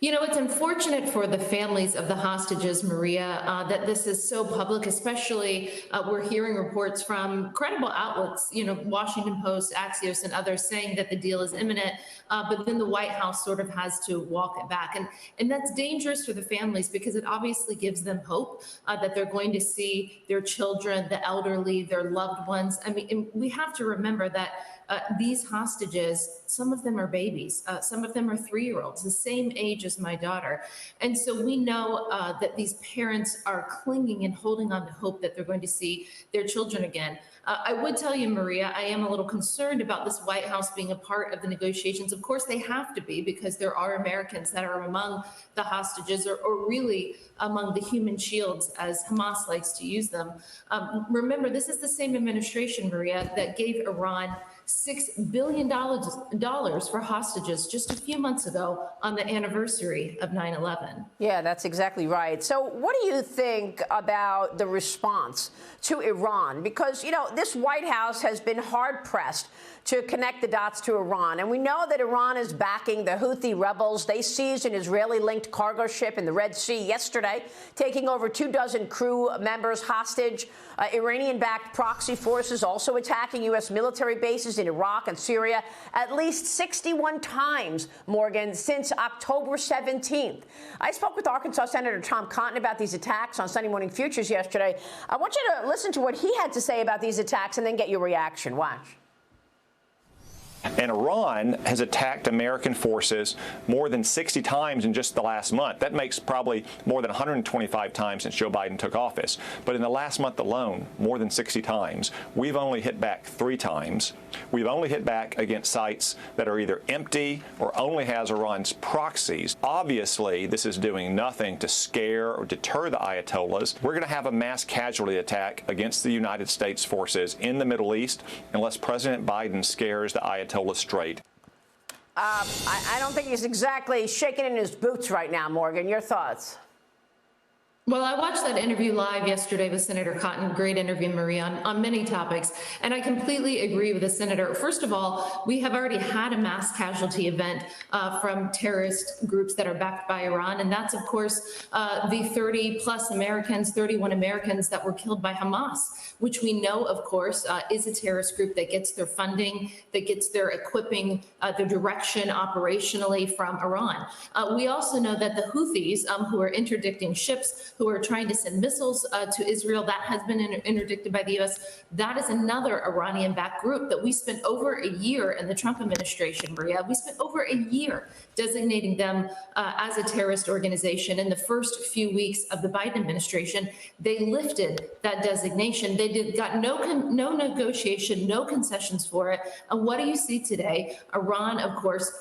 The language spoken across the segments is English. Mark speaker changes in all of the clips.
Speaker 1: You know, it's unfortunate for the families of the hostages, Maria, that this is so public, especially we're hearing reports from credible outlets, you know, Washington Post, Axios, and others saying that the deal is imminent, but then the White House sort of has to walk it back. And that's dangerous for the families because it obviously gives them hope that they're going to see their children, the elderly, their loved ones. I mean, we have to remember that these hostages, some of them are babies, some of them are 3-year-olds, the same age as my daughter. And so we know that these parents are clinging and holding on to hope that they're going to see their children again. I would tell you, Maria, I am a little concerned about this White House being a part of the negotiations. Of course, they have to be because there are Americans that are among the hostages or really among the human shields, as Hamas likes to use them. Remember, this is the same administration, Maria, that gave Iran $6 billion for hostages just a few months ago on the anniversary of 9/11.
Speaker 2: Yeah, that's exactly right. So what do you think about the response to Iran? Because, you know, this White House has been hard-pressed to connect the dots to Iran. And we know that Iran is backing the Houthi rebels. They seized an Israeli-linked cargo ship in the Red Sea yesterday, taking over 24 crew members hostage. Iranian-backed proxy forces also attacking U.S. military bases in Iraq and Syria at least 61 times, Morgan, since October 17th. I spoke with Arkansas Senator Tom Cotton about these attacks on Sunday Morning Futures yesterday. I want you to listen to what he had to say about these attacks and then get your reaction. Watch.
Speaker 3: And Iran has attacked American forces more than 60 times in just the last month. That makes probably more than 125 times since Joe Biden took office. But in the last month alone, more than 60 times. We've only hit back 3 times. We've only hit back against sites that are either empty or only has Iran's proxies. Obviously, this is doing nothing to scare or deter the Ayatollahs. We're going to have a mass casualty attack against the United States forces in the Middle East unless President Biden scares the Ayatollahs straight.
Speaker 2: I don't think he's exactly shaking in his boots right now, Morgan. Your thoughts?
Speaker 1: Well, I watched that interview live yesterday with Senator Cotton. Great interview, Maria, on many topics. And I completely agree with the senator. First of all, we have already had a mass casualty event from terrorist groups that are backed by Iran. And that's, of course, the 30-plus Americans, 31 Americans that were killed by Hamas, which we know, of course, is a terrorist group that gets their funding, that gets their equipping, their direction operationally from Iran. We also know that the Houthis, who are interdicting ships, who are trying to send missiles to Israel, that has been interdicted by the U.S. That is another Iranian-backed group that we spent over a year in the Trump administration, Maria. We spent over a year designating them as a terrorist organization. In the first few weeks of the Biden administration, they lifted that designation. They got no negotiation, no concessions for it. And what do you see today? Iran, of course,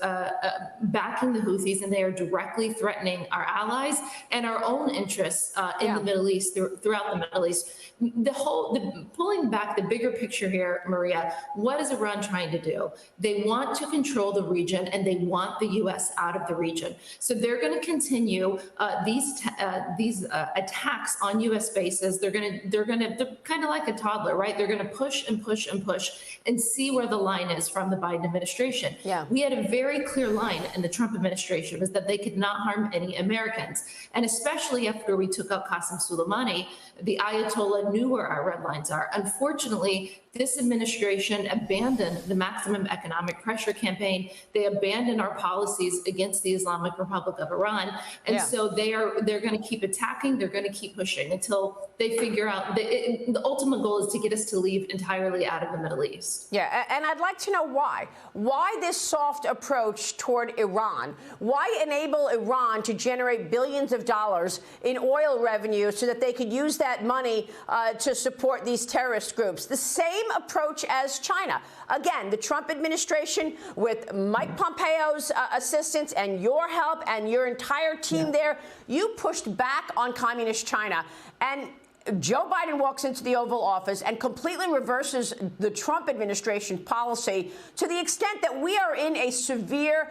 Speaker 1: backing the Houthis, and they are directly threatening our allies and our own interests in the Middle East, throughout the Middle East. Pulling back the bigger picture here, Maria, what is Iran trying to do? They want to control the region, and they want the U.S. out of the region. So they're going to continue these attacks on U.S. bases. They're kind of like a toddler, right? They're going to push and push and push and see where the line is from the Biden administration. Yeah. We had a very clear line in the Trump administration, was that they could not harm any Americans. And especially after we took out Qasem Soleimani, the Ayatollah knew where our red lines are. Unfortunately, this administration abandoned the maximum economic pressure campaign. They abandoned our policies against the Islamic Republic of Iran. And so they're going to keep attacking. They're going to keep pushing until they figure out the ultimate goal is to get us to leave entirely out of the Middle East.
Speaker 2: Yeah, and I'd like to know why. Why this soft approach toward Iran? Why enable Iran to generate billions of dollars in oil revenue so that they could use that money to support these terrorist groups? The same approach as China. Again, the Trump administration, with Mike Pompeo's assistance and your help and your entire team there, you pushed back on communist China. And Joe Biden walks into the Oval Office and completely reverses the Trump administration's policy to the extent that we are in a severe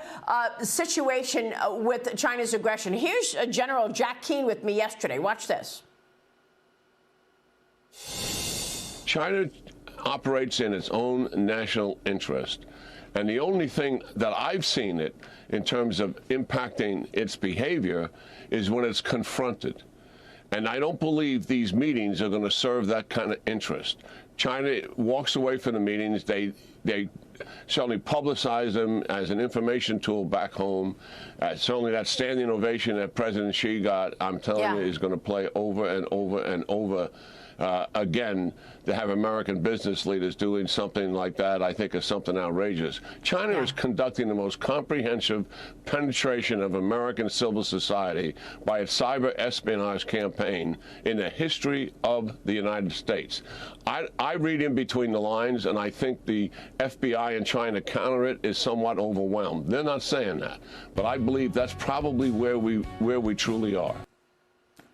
Speaker 2: situation with China's aggression. Here's General Jack Keane with me yesterday. Watch this.
Speaker 4: China operates in its own national interest. And the only thing that I've seen it in terms of impacting its behavior is when it's confronted. And I don't believe these meetings are going to serve that kind of interest. China walks away from the meetings. They certainly publicize them as an information tool back home. Certainly that standing ovation that President Xi got, I'm telling you, is going to play over and over and over again. To have American business leaders doing something like that, I think is something outrageous. China is conducting the most comprehensive penetration of American civil society by its cyber espionage campaign in the history of the United States. I read in between the lines, and I think the FBI in China counter it is somewhat overwhelmed. They're not saying that, but I believe that's probably where we truly are.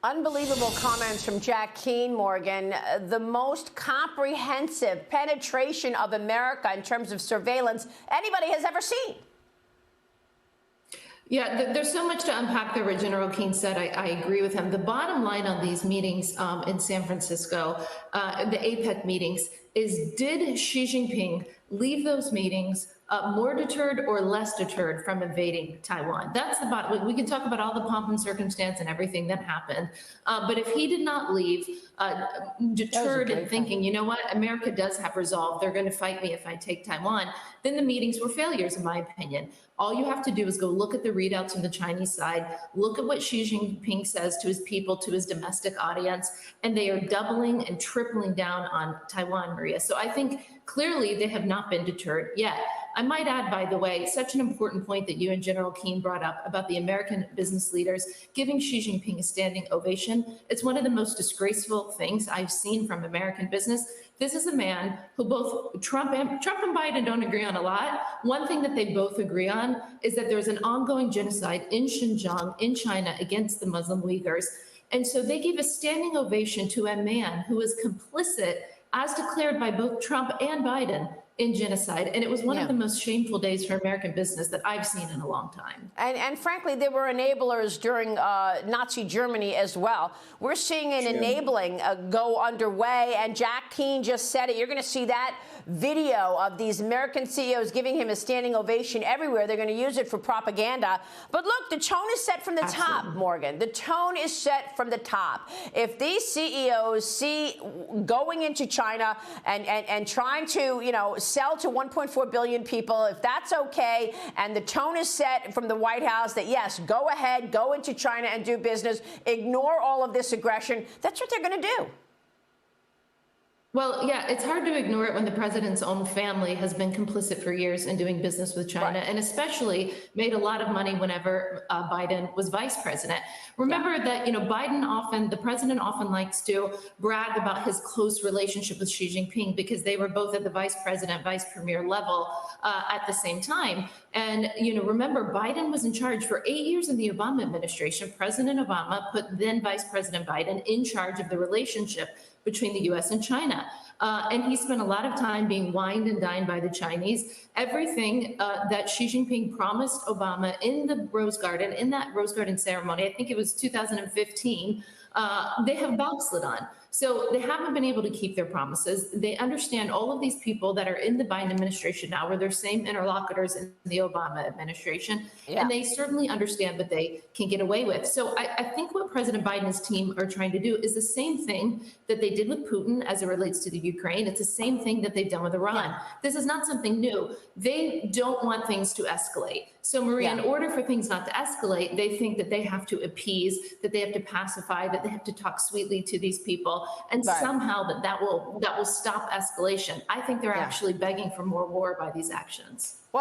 Speaker 2: Unbelievable comments from Jack Keane, Morgan. The most comprehensive penetration of America in terms of surveillance anybody has ever seen.
Speaker 1: Yeah, there's so much to unpack there. What General Keane said, I agree with him. The bottom line on these meetings in San Francisco, the APEC meetings, is did Xi Jinping leave those meetings more deterred or less deterred from invading Taiwan? That's the bottom. We can talk about all the pomp and circumstance and everything that happened. But if he did not leave deterred and thinking, you know what, America does have resolve, they're going to fight me if I take Taiwan, then the meetings were failures, in my opinion. All you have to do is go look at the readouts from the Chinese side, look at what Xi Jinping says to his people, to his domestic audience, and they are doubling and tripling down on Taiwan, Maria. So I think clearly they have not been deterred yet. I might add, by the way, such an important point that you and General Keane brought up about the American business leaders giving Xi Jinping a standing ovation. It's one of the most disgraceful things I've seen from American business. This is a man who both Trump and Biden don't agree on a lot. One thing that they both agree on is that there's an ongoing genocide in Xinjiang, in China, against the Muslim Uyghurs. And so they gave a standing ovation to a man who is complicit, as declared by both Trump and Biden, in genocide. And it was one of the most shameful days for American business that I've seen in a long time.
Speaker 2: And frankly, there were enablers during Nazi Germany as well. We're seeing an enabling go underway. And Jack Keane just said it. You're going to see that video of these American CEOs giving him a standing ovation everywhere. They're going to use it for propaganda. But look, the tone is set from the top, Morgan. The tone is set from the top. If these CEOs see going into China and trying to, sell to 1.4 billion people, if that's okay, and the tone is set from the White House that, yes, go ahead, go into China and do business, ignore all of this aggression, that's what they're going to do.
Speaker 1: Well, yeah, it's hard to ignore it when the president's own family has been complicit for years in doing business with China, and especially made a lot of money whenever Biden was vice president. Remember that, the president often likes to brag about his close relationship with Xi Jinping because they were both at the vice president, vice premier level at the same time. And, remember, Biden was in charge for 8 years in the Obama administration. President Obama put then Vice President Biden in charge of the relationship between the U.S. and China. And he spent a lot of time being wined and dined by the Chinese. Everything that Xi Jinping promised Obama in the Rose Garden, in that Rose Garden ceremony, I think it was 2015, they have backslid on. So they haven't been able to keep their promises. They understand all of these people that are in the Biden administration now were their same interlocutors in the Obama administration. And they certainly understand what they can get away with. So I think what President Biden and his team are trying to do is the same thing that they did with Putin as it relates to the Ukraine. It's the same thing that they've done with Iran. This is not something new. They don't want things to escalate. So, Maria, in order for things not to escalate, they think that they have to appease, that they have to pacify, that they have to talk sweetly to these people, and somehow that will stop escalation. I think they're actually begging for more war by these actions.
Speaker 2: Well,